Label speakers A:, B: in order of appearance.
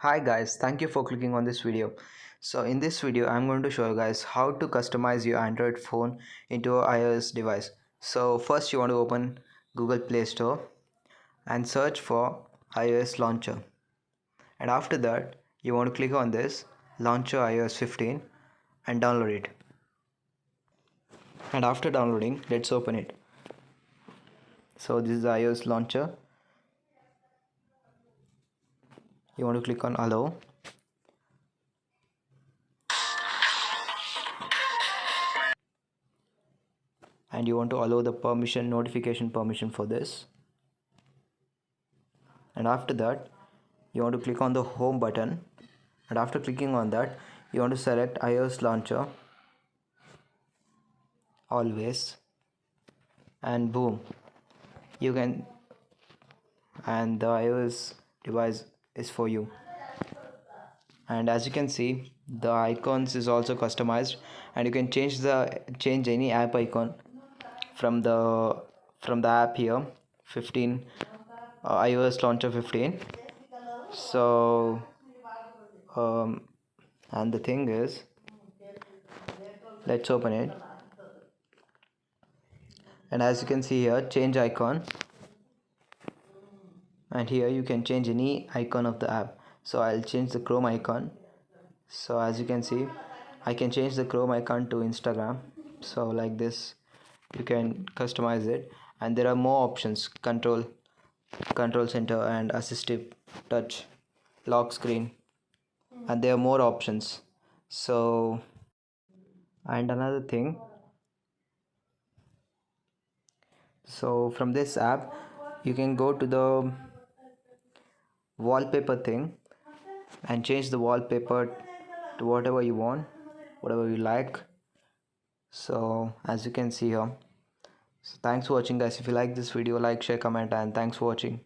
A: Hi guys, thank you for clicking on this video. So in this video I'm going to show you guys how to customize your Android phone into an iOS device. So first you want to open Google Play Store and search for iOS launcher, and after that you want to click on this launcher iOS 15 and download it. And after downloading, let's open it. So this is the iOS launcher. You want to click on allow, and you want to allow the notification permission for this. And after that you want to click on the home button, and after clicking on that you want to select iOS launcher always, and boom, you can, and the iOS device is for you. And as you can see, the icons is also customized, and you can change any app icon from the app here. 15 iOS launcher 15. So and the thing is, let's open it. And as you can see here, change icon, and here you can change any icon of the app. So I'll change the Chrome icon. So as you can see, I can change the Chrome icon to Instagram. So like this you can customize it, and there are more options: control center and assistive touch, lock screen, and there are more options. So, and another thing, so from this app you can go to the wallpaper thing and change the wallpaper to whatever you want, whatever you like. So as you can see here. So thanks for watching guys. If you like this video, like, share, comment, and thanks for watching.